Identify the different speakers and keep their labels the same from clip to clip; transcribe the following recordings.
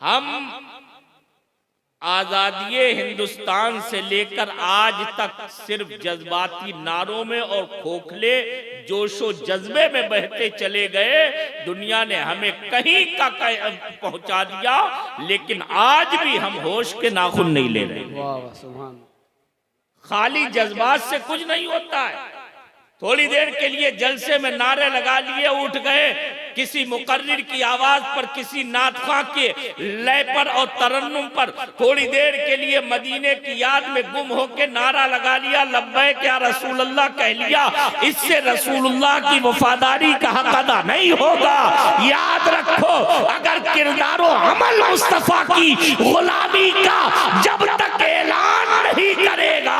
Speaker 1: हम आजादी हिंदुस्तान से लेकर आज तक सिर्फ जज्बाती नारों में और खोखले जोशो जज्बे में बहते चले गए। दुनिया ने हमें कहीं का पहुंचा दिया, लेकिन आज भी हम होश के नाखून नहीं ले रहे। खाली जज्बात से कुछ नहीं होता है। थोड़ी देर के लिए जलसे में नारे लगा लिए, उठ गए, किसी मुकर्रिर की आवाज पर, किसी नातखा के लय पर और तरन्नुम पर थोड़ी देर के लिए मदीने की याद में गुम होके नारा लगा लिया, लब्बैक या रसूलल्लाह कह लिया। इससे रसूलुल्लाह की वफादारी का हक अदा नहीं होगा। याद रखो, अगर किरदारो अमल मुस्तफा की गुलामी का जब तक ऐलान नहीं करेगा,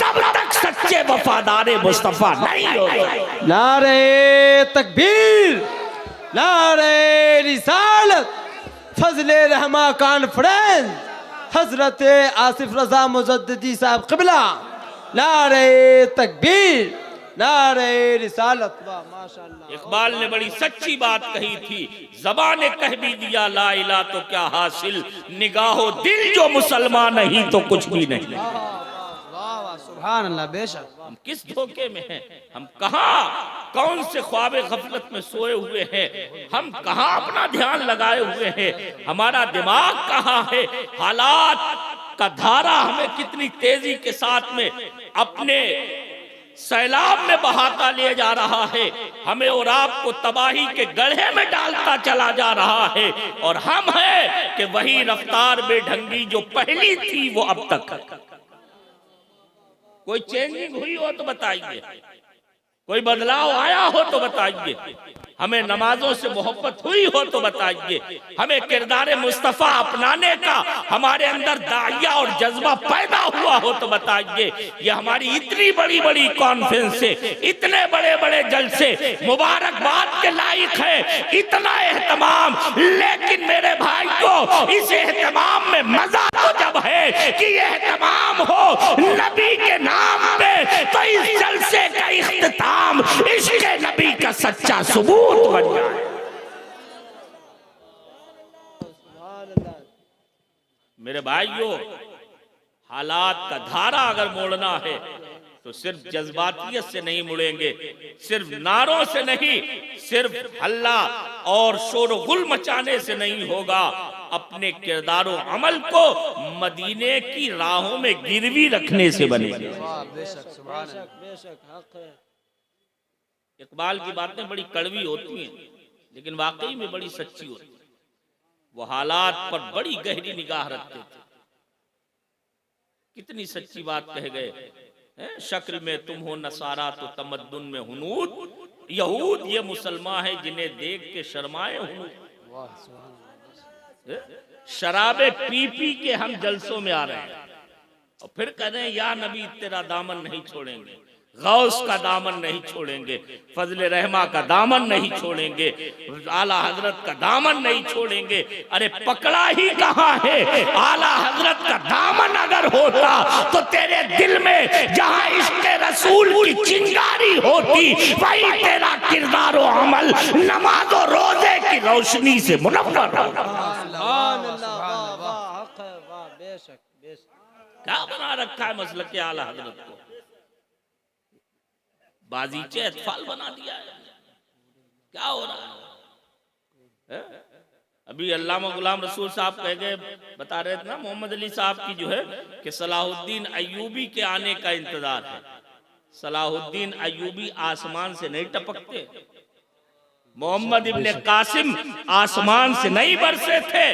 Speaker 1: तब तक सच्चे वफादार मुस्तफा नहीं होगा।
Speaker 2: नारे तकबीर, नारे रिसालत, फजले रहमा कॉन्फ्रेंस, हजरत आसिफ रजा मुजद्दिदी साहब क़िबला। नारे तकबीर, नारे रिसालत। वाह माशाअल्लाह।
Speaker 1: इकबाल ने बड़ी सच्ची बात कही थी, ज़बान ने कह भी दिया ला इला तो क्या हासिल, निगाहो दिल जो मुसलमान नहीं तो कुछ भी नहीं।
Speaker 2: सुभान अल्लाह। बेशक
Speaker 1: हम किस धोखे में हैं, हम कहाँ कौन से ख्वाबे गफलत में सोए हुए हैं, हम कहाँ अपना ध्यान लगाए हुए हैं, हमारा दिमाग कहाँ है। हालात का धारा हमें कितनी तेजी के साथ में अपने सैलाब में बहाता ले जा रहा है, हमें और आपको तबाही के गड्ढे में डालता चला जा रहा है। और हम हैं कि वही रफ्तार बेढंगी जो पहली थी वो अब तक। कोई चेंजिंग हुई हो तो बताइए, कोई बदलाव आया हो तो बताइए, हमें नमाजों से मोहब्बत हुई हो तो बताइए, हमें किरदार मुस्तफ़ा अपनाने का हमारे अंदर दाइया और जज्बा पैदा हुआ हो तो बताइए। ये हमारी इतनी बड़ी बड़ी कॉन्फ्रेंस से, इतने बड़े बड़े जलसे मुबारकबाद के लायक है, इतना एहतमाम, लेकिन मेरे भाई को इस एहतमाम में मजा तो जब है कि ये एहतमाम हो नबी के नाम पे, तो इस जलसे का इख्तिताम इश्क़ नबी का सच्चा सबूत बन जाए। मेरे भाइयों, हालात का धारा अगर मोड़ना है तो सिर्फ जज्बातियत से नहीं मुड़ेंगे, सिर्फ नारों से नहीं, सिर्फ हल्ला और शोरगुल मचाने से नहीं होगा। अपने किरदारो अमल को मदीने की राहों में गिरवी रखने से बनेगा। इकबाल की बातें बड़ी कड़वी होती हैं, लेकिन वाकई में बड़ी सच्ची होती है। वो हालात पर बड़ी गहरी निगाह रखते थे। कितनी सच्ची बात कह गए, शक्ल में तुम हो नसारा तो तमद्दुन में हुनूद, यहूद ये मुसलमान है जिन्हें देख के शर्माए हुनूद। शराबे पी पी के हम जलसों में आ रहे हैं और फिर कह रहे हैं या नबी तेरा दामन नहीं छोड़ेंगे, गौस का दामन नहीं छोड़ेंगे, फजले रहमा का दामन नहीं छोड़ेंगे, आला हजरत का दामन नहीं छोड़ेंगे। अरे पकड़ा ही कहाँ है, आला हजरत का दामन अगर होता तो तेरे दिल में जहाँ इश्क़ रसूल की चिंगारी होती, वही तेरा किरदार और अमल नमाज और रोजे की रोशनी से मुनव्वर होता। क्या बना रखा है मसलक के आला हजरत को, बाजीचे अतफाल बना दिया है। क्या हो रहा है? अभी अल्लामा गुलाम रसूल साहब कह गए, बता रहे थे ना मोहम्मद अली साहब की जो है कि सलाहुद्दीन अय्यूबी के आने का इंतजार है। सलाहुद्दीन अय्यूबी आसमान से नहीं टपकते, मोहम्मद इब्ने कासिम आसमान से नहीं बरसे थे,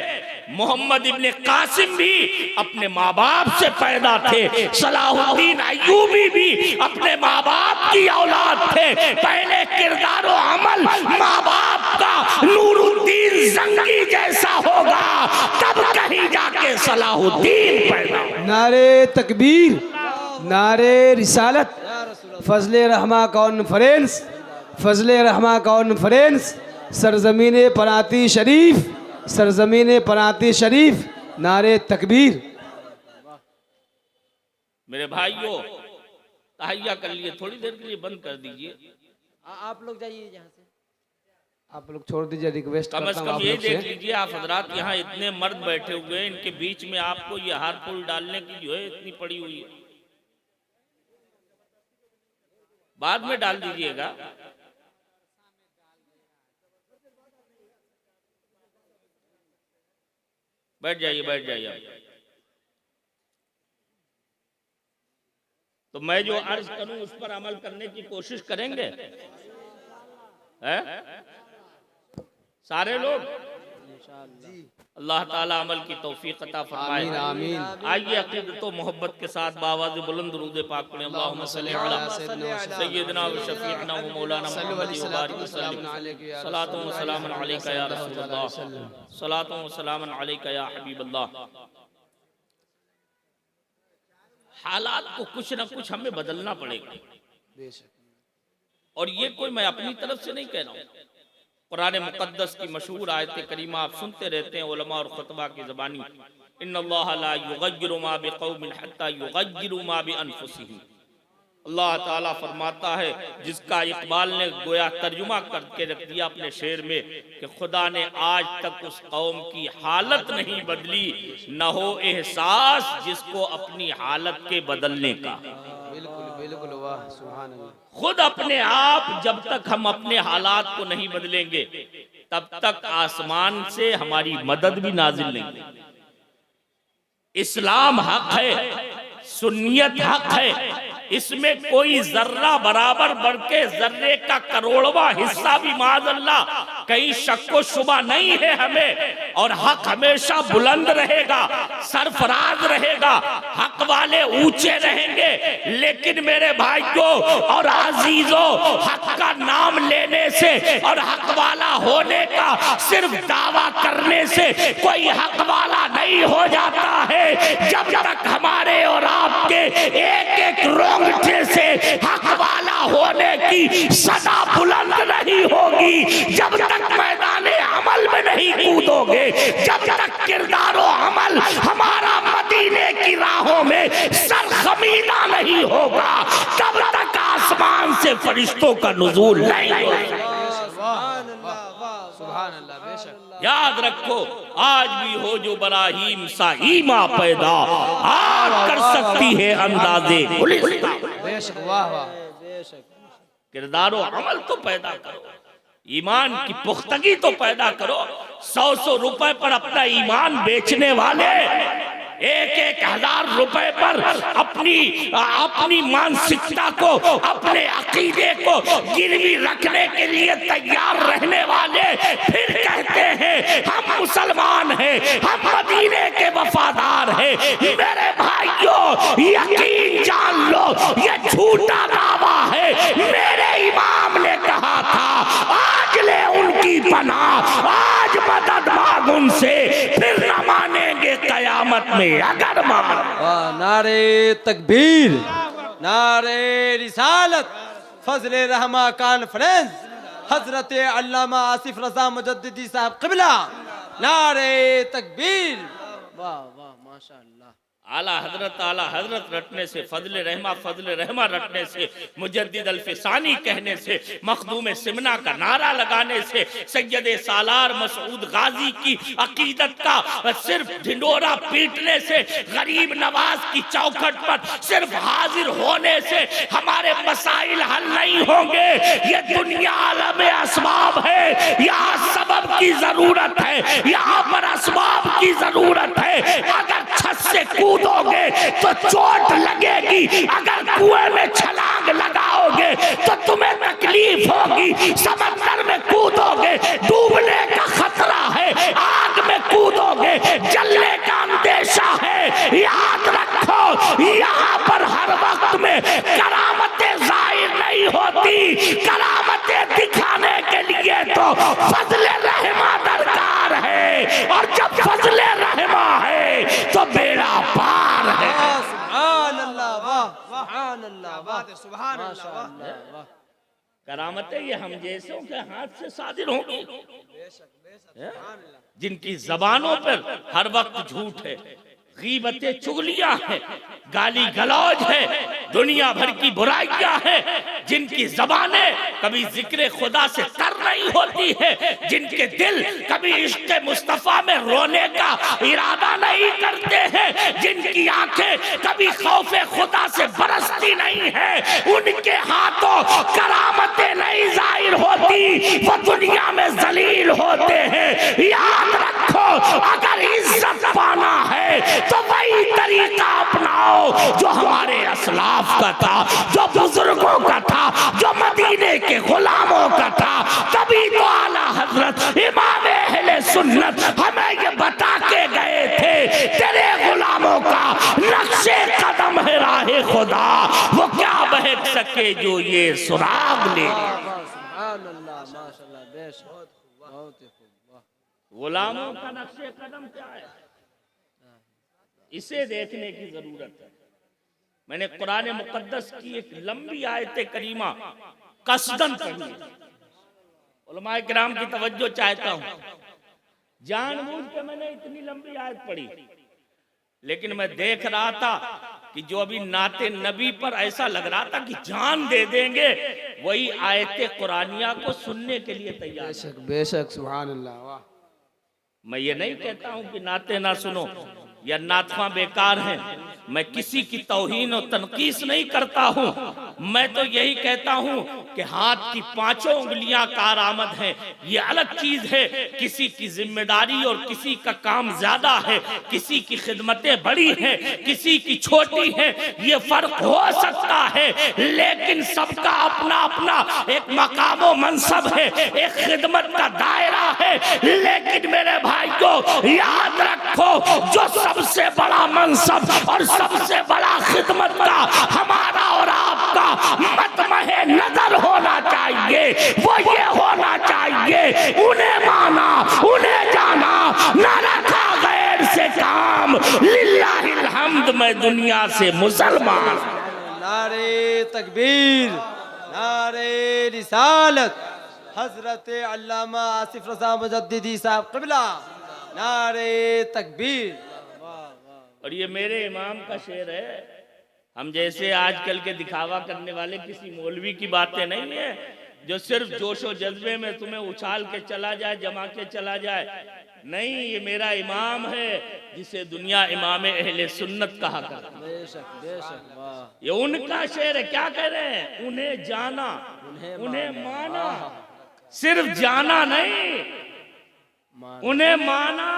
Speaker 1: मोहम्मद इब्ने कासिम भी अपने माँ बाप से पैदा थे, सलाहुद्दीन अय्यूबी भी अपने माँ बाप की औलाद थे। पहले किरदार और अमल माँ बाप का नूरुद्दीन जंगी जैसा होगा, तब कहीं जाके सलाहुद्दीन पैदा।
Speaker 2: नारे तकबीर, नारे रिसालत, फजले रहमा कॉन्फ्रेंस, फजले रहमा कॉन्फ्रेंस, सरजमीन पनाती शरीफ, सरजमीन पनाती शरीफ। नारे तकबीर।
Speaker 1: मेरे भाइयों, तहैया कर लिए, थोड़ी देर के लिए बंद कर दीजिए।
Speaker 2: आप लोग जाइए यहाँ से। आप लोग छोड़ दीजिए, रिक्वेस्ट
Speaker 1: कम
Speaker 2: करता
Speaker 1: से
Speaker 2: हूँ
Speaker 1: कम
Speaker 2: आप
Speaker 1: ये
Speaker 2: लोग
Speaker 1: देख
Speaker 2: से।
Speaker 1: लीजिए आप हजरात, यहाँ इतने मर्द बैठे हुए हैं, इनके बीच में आपको ये हार पुल डालने की जो है इतनी पड़ी हुई है, बाद में डाल दीजिएगा। बैठ जाइए, बैठ जाइए आप। तो मैं जो अर्ज करूं उस पर अमल करने की कोशिश करेंगे, है सारे लोग। अल्लाह ताला अमल की तौफीक अता फरमाए।
Speaker 2: आमीन आमीन।
Speaker 1: आइए अकीदत व मोहब्बत के साथ बावाज़ बुलंद दुरूद पाक पढ़ें। अल्लाहुम्मा सल्ली अला सय्यिदना व शफीअना व मौलाना मुहम्मद व बारिक वसल्लम। सलातु व सलामुन अलैका या रसूलल्लाह, सलातु व सलामुन अलैका या हबीबल्लाह। हालात को कुछ न कुछ हमें बदलना पड़ेगा,
Speaker 2: बेशक।
Speaker 1: और ये कोई मैं अपनी तरफ से नहीं कह रहा हूँ। कुरान मुक़द्दस की मशहूर आयत करीमा आप सुनते रहते हैं उलमा और खुतबा की ज़बानी, इन्नल्लाह ला युग़य्यिरु मा बिक़ौमिन हत्ता युग़य्यिरु मा बिअनफुसिहिम। अल्लाह ताला फरमाता है, जिसका इकबाल ने गोया तर्जुमा करके रख दिया अपने शेर में कि खुदा ने आज तक उस कौम की हालत नहीं बदली, न हो एहसास जिसको अपनी हालत के बदलने का।
Speaker 2: बिल्कुल बिल्कुल, वाह सुभान अल्लाह।
Speaker 1: खुद अपने आप जब तक हम अपने हालात को नहीं बदलेंगे तब तक आसमान से हमारी मदद भी नाजिल नहीं होगी। इस्लाम हक है, सुन्नियत हक है, इसमें कोई जर्रा बराबर बढ़ के जर्रे का करोड़वा हिस्सा भी माज़अल्लाह कहीं शक्को शुबा नहीं है हमें। और हक हमेशा बुलंद रहेगा, सरफराज रहेगा, हक वाले ऊंचे रहेंगे। लेकिन मेरे भाइयों और अजीजों, हक का नाम लेने से और हक वाला होने का सिर्फ दावा करने से कोई हक वाला नहीं हो जाता है। जब तक हमारे और आपके एक एक रोंगटे से हक वाला होने की सदा बुलंद नहीं होगी, जब तक मैदान अमल में नहीं कूदोगे, जब तक किरदार अमल हमारा मदीने की राहों में सरखमीदा नहीं होगा, तब तक आसमान से फरिश्तों का नुज़ूल नहीं होगा।
Speaker 2: सुभान अल्लाह, बेशक।
Speaker 1: याद रखो, आज भी हो जो बराहीम सा ईमा पैदा, आज कर सकती है अंदाजे गुलिस्तां।
Speaker 2: बेशक, वाह वाह।
Speaker 1: किरदारो अमल तो पैदा करो, ईमान की पुख्तगी तो पैदा करो। 100 रुपए पर अपना ईमान बेचने वाले 1,000 रुपए पर अपनी मानसिकता को, अपने अकीदे को गिरवी रखने के लिए तैयार रहने वाले फिर कहते हैं हम मुसलमान हैं, हम मदीने के वफादार हैं। मेरे भाइयों, यकीन जान लो, ये झूठा दावा है। मेरे इमाम ने कहा था, आज ले उनकी पनाह, आज मदद मांग उनसे, फिर न मानेंगे कयामत में अगर मान।
Speaker 3: नारे तकबीर, नारे रिसालत, फजले रहमा कॉन्फ्रेंस, हजरत अल्लामा आसिफ रजा मुजद्दिदी साहब क़िबला, नारे तकबीर। वाह वाह, माशाअल्लाह।
Speaker 1: आला हजरत रटने से, फजल रहमा रटने से, मुजद्दिद अल्फिसानी कहने से, मखदूम सिमना का नारा लगाने से, सैयद सालार मसूद गाजी की अकीदत का सिर्फ ढिंडोरा पीटने से, गरीब नवाज की चौखट पर सिर्फ हाजिर होने से हमारे मसाइल हल नहीं होंगे। ये दुनिया आलम असबाब है, यहाँ सबब की जरूरत है, यहाँ पर असबाब की जरूरत है। अगर छत से कूदोगे तो चोट लगेगी, अगर कुएं में छलांग लगाओगे तो तुम्हें तकलीफ होगी, समंदर में कूदोगे डूबने का खतरा है, आग में कूदोगे जलने का अंदेशा है। याद रखो, यहाँ पर हर वक्त में करामतें जाहिर नहीं होती, करामतें दिखाने के लिए तो फजले रहमा दरकार है, और जब फजले रहमा है तो बेड़ा पार है।
Speaker 3: सुभान अल्लाह, वाह सुभान अल्लाह, वाह
Speaker 2: सुभान अल्लाह,
Speaker 3: वाह।
Speaker 1: करामतें ये हम जैसों के हाथ से सादिर होंगी, जिनकी जबानों पर हर वक्त झूठ है, गीबतें चुगलियां हैं, गाली गलौज है, दुनिया भर की बुराइयां हैं, जिनकी जबानें कभी जिक्र खुदा से तर नहीं होती है, जिनके दिल कभी इश्क मुस्तफा में रोने का इरादा नहीं करते हैं, जिनकी आंखें कभी खौफे खुदा से बरसती नहीं है, उनके हाथों करामतें नहीं जाहिर होती, वो दुनिया में जलील होते हैं। याद रखो, अगर इज्जत पाना है तो वही तरीका अपनाओ जो हमारे असलाफ का था, जो बुजुर्गों का था, जो मदीने के गुलामों का था। तभी तो आला हजरत इमाम अहले सुन्नत हमें ये बता के गए थे, तेरे गुलामों का नक्शे कदम है राहे खुदा, वो क्या बहक सके जो ये सुराग ले।
Speaker 3: सुभान अल्लाह, माशाअल्लाह, बेशक, बहुत ही खूब, वाह।
Speaker 1: गुलामों का नक्शे कदम क्या है, इसे देखने की जरूरत है। मैंने कुरान मुकद्दस की एक लंबी आयत करीमा कसदन पढ़ी, उलमाए किराम की तवज्जो चाहता हूं। जानबूझ के मैंने इतनी लंबी आयत पढ़ी, लेकिन मैं देख रहा था कि जो अभी नाते नबी पर ऐसा लग रहा था कि जान दे देंगे, वही आयत कुरानिया को सुनने के लिए तैयार।
Speaker 3: बेशक बेशक, सुभान अल्लाह, वाह।
Speaker 1: मैं ये नहीं कहता हूं कि नाते ना सुनो या नातवा बेकार हैं, मैं किसी की तौहीन और तनकीस नहीं करता हूं। मैं तो यही कहता हूं कि हाथ की पांचों उंगलियां कारआमद हैं, ये अलग चीज है। किसी की जिम्मेदारी और किसी का काम ज्यादा है, किसी की खिदमतें बड़ी हैं, किसी की छोटी हैं, ये फर्क हो सकता है, लेकिन सबका अपना अपना एक मकाम व मनसब है, एक खिदमत का दायरा है। लेकिन मेरे भाइयों, याद रखो, जो सबसे बड़ा मनसब और सबसे बड़ा खिदमत का हमारा और आपका मतमहे नजर होना चाहिए, वो ये होना चाहिए, उन्हें माना, उन्हें जाना, न रखा गैर से काम, लिल्लाहिल हम्द, मैं दुनिया से मुसलमान।
Speaker 3: नारे तकबीर, नारे रिसालत, हजरत अल्लामा आसिफ रज़ा मुजद्दिदी साहब क़िबला, नारे तकबीर।
Speaker 1: और ये मेरे इमाम का शेर है। हम जैसे आजकल के दिखावा करने वाले किसी मौलवी की बातें नहीं है, जो सिर्फ जोशो जज्बे में तुम्हें उछाल के चला जाए, जमा के चला जाए। नहीं, ये मेरा इमाम है, जिसे दुनिया इमाम अहले सुन्नत कहा करती है।
Speaker 3: बेशक बेशक, वाह।
Speaker 1: ये उनका शेर है। क्या कह रहे हैं? उन्हें जाना, उन्हें माना, सिर्फ जाना नहीं, उन्हें माना।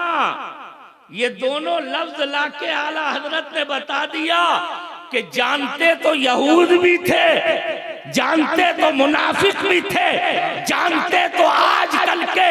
Speaker 1: ये दोनों लफ्ज लाके आला हजरत ने बता दिया कि जानते तो यहूद भी थे, जानते तो मुनाफिक भी थे, जानते तो आजकल के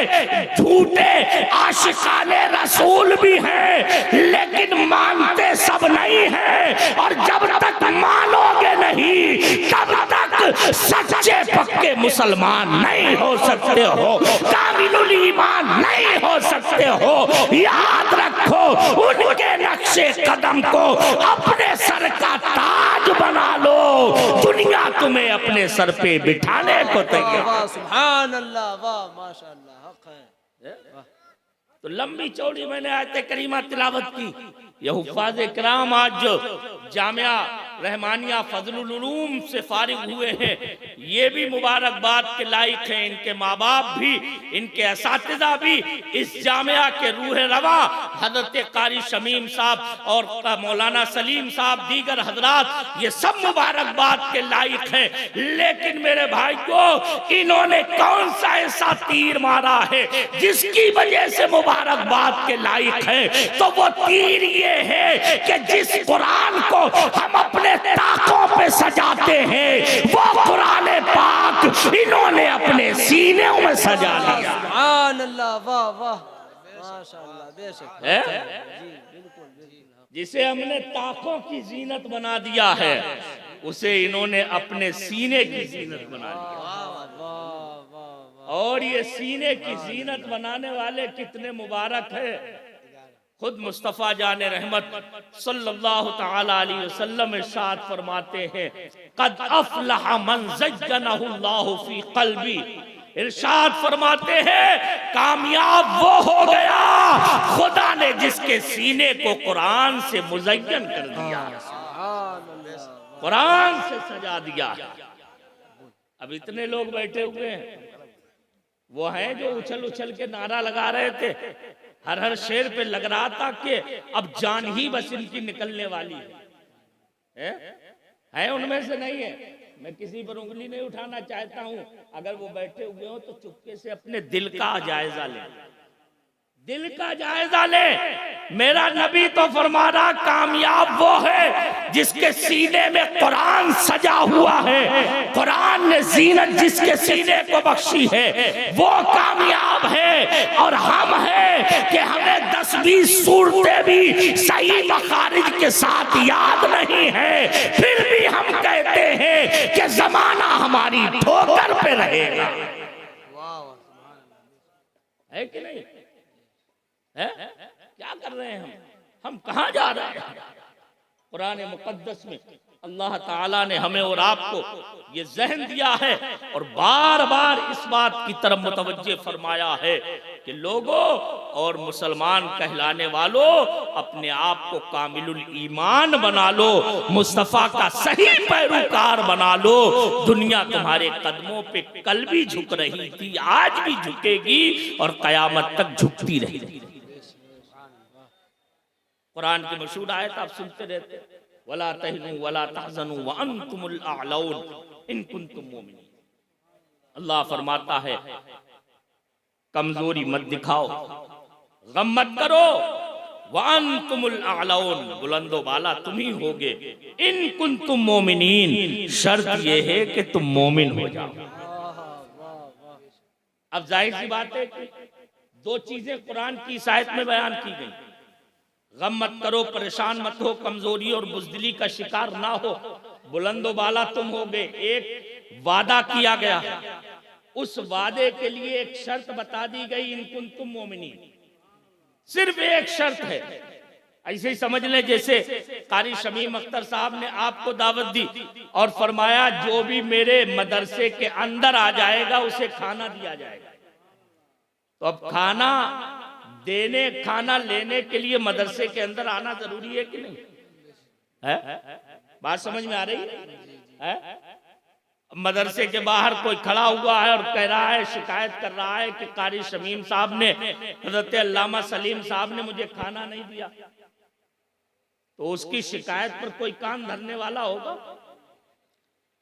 Speaker 1: झूठे आशिकाने रसूल भी हैं, लेकिन मानते सब नहीं हैं। और जब तक मानोगे नहीं, तब तक सच्चे पक्के मुसलमान नहीं हो सकते हो, कामिलुल ईमान नहीं हो सकते हो। याद रखो, उनके नक्शे कदम को अपने सर का ताज बना लो, दुनिया तुम्हें अपने सर पे बिठाने को तैयार।
Speaker 3: वाह, सुभान अल्लाह, वाह, माशाअल्लाह, हक है।
Speaker 1: तो लंबी चौड़ी मैंने आयत करीमा तिलावत की। ये हुफ़ाज़ इकराम आज जो जामिया रहमानिया फजलुल उलूम से फारिग हुए हैं, ये भी मुबारकबाद के लायक हैं। इनके माँ बाप भी, इनके असातिज़ा भी, इस जामिया के रूह रवा हजरत कारी शमीम साहब और मौलाना सलीम साहब, दीगर हजरात, ये सब मुबारकबाद के लायक हैं। लेकिन मेरे भाइयों, इन्होंने कौन सा ऐसा तीर मारा है जिसकी वजह से मुबारकबाद के लायक है? तो वो तीर ये है कि जिस कुरान को हम अपने ताकों पे सजाते हैं, वो कुरान पाक इन्होंने अपने सीनों में सजा लिया।
Speaker 3: सुभान अल्लाह, वाह वाह, माशाअल्लाह, बेशक
Speaker 1: है?
Speaker 3: जी, बिल्कुल बिल्कुल।
Speaker 1: जिसे हमने ताकों की जीनत बना दिया है, उसे इन्होंने अपने सीने की जीनत बना दिया।
Speaker 3: वाह वाह वाह।
Speaker 1: और ये सीने की जीनत बनाने वाले कितने मुबारक है। खुद मुस्तफ़ा जाने रहमत सल्लल्लाहु तआला अलैहि वसल्लम इरशाद फरमाते हैं, क़द अफ़लह मन ज़य्यनहुल्लाहु फ़ी क़ल्बी इरशाद फरमाते हैं कामयाब वो हो गया खुदा ने जिसके सीने को कुरान से मुज़य्यन कर दिया, कुरान से सजा दिया। अब इतने लोग बैठे हुए हैं, वो हैं जो उछल उछल के नारा लगा रहे थे, हर हर शेर पे लग रहा था कि अब जान ही बस इनकी निकलने वाली है उनमें से नहीं है। मैं किसी पर उंगली नहीं उठाना चाहता हूं, अगर वो बैठे हुए हो तो चुपके से अपने दिल का जायजा ले, दिल का जायजा ले। मेरा नबी तो फरमा रहा कामयाब वो है जिसके सीने में कुरान सजा हुआ है, कुरान ने जीनत जिसके सीने को बख्शी है वो कामयाब है। और हम हैं कि हमें 10-20 सूरतें भी सही मखारिज के साथ याद नहीं है, फिर भी हम कहते हैं कि जमाना हमारी ठोकर पे रहेगा। है कि नहीं है? क्या कर रहे हैं हम कहां जा रहे हैं? कुरान मुकद्दस में अल्लाह ताला ने हमें और आपको ये ज़हन दिया है और बार बार इस बात की तरफ मुतवज्जे फरमाया है कि लोगों और मुसलमान कहलाने वालों अपने आप को कामिलुल ईमान बना लो, मुस्तफ़ा का सही पैरोकार बना लो। दुनिया तुम्हारे कदमों पे कल भी झुक रही थी, आज भी झुकेगी और कयामत तक झुकती रहेगी। कुरान की मशहूर आयत आप सुनते रहते, वला तहनु वला तहज़नु व अंतुमुल अअलौन इन कुंतुम मोमिनीन। अल्लाह फरमाता है कमजोरी मत दिखाओ, गम मत करो, व अंतुमुल अअलौन बुलंदो बाला तुम ही होगे, इन कुंतुम मोमिनीन शर्त ये है कि तुम मोमिन हो जाओ। अब जाहिर सी बात है कि दो चीजें कुरान की इस आयत में बयान की गई, गम मत करो, परेशान मत हो, कमजोरी और बुज़दिली का शिकार ना हो, बुलंदो बाला तुम होगे। एक वादा किया गया, उस वादे के लिए एक शर्त बता दी गई, इन कुंतुम मोमिनीन, सिर्फ एक शर्त है। ऐसे ही समझ लें जैसे कारी शमीम अख्तर साहब ने आपको दावत दी और फरमाया जो भी मेरे मदरसे के अंदर आ जाएगा उसे खाना दिया जाएगा। तो अब खाना देने खाना लेने के लिए मदरसे के अंदर आना जरूरी है कि नहीं है? बात समझ में आ रही है? मदरसे के बाहर कोई खड़ा हुआ है और कह रहा है, शिकायत कर रहा है कि कारी शमीम साहब ने, हज़रत अल्लामा सलीम साहब ने मुझे खाना नहीं दिया, तो उसकी शिकायत पर कोई कान धरने वाला होगा?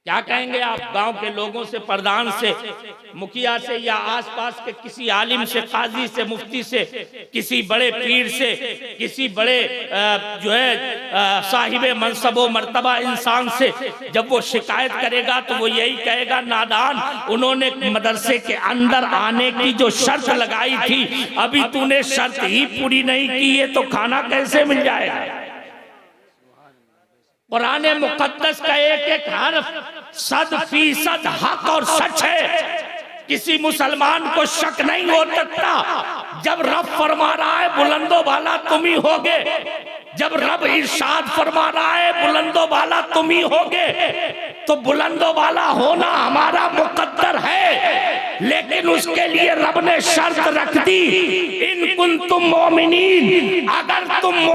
Speaker 1: क्या कहेंगे आप? गांव के लोगों से, प्रधान से, मुखिया से या आसपास के किसी आलिम से, काजी से, मुफ्ती से, किसी बड़े पीर से, किसी बड़े जो है साहिबे मनसबो मर्तबा इंसान से जब वो शिकायत करेगा तो वो यही कहेगा नादान, उन्होंने मदरसे के अंदर आने की जो शर्त लगाई थी अभी तूने शर्त ही पूरी नहीं की है, तो खाना कैसे मिल जाएगा? कुरान मुकद्दस का एक एक हर्फ 100% हक और सच है, किसी मुसलमान को शक नहीं हो सकता। जब रब फरमा रहा है बुलंदो बाला तुम ही होगे, जब रब इरशाद फरमा रहा है बुलंदो बाला तुम ही होगे, तो बुलंदो बाला होना हमारा मुकद्दर है, लेकिन उसके लिए रब ने शर्त रख दी, इन कुंतुम मोमिनीन, अगर तुम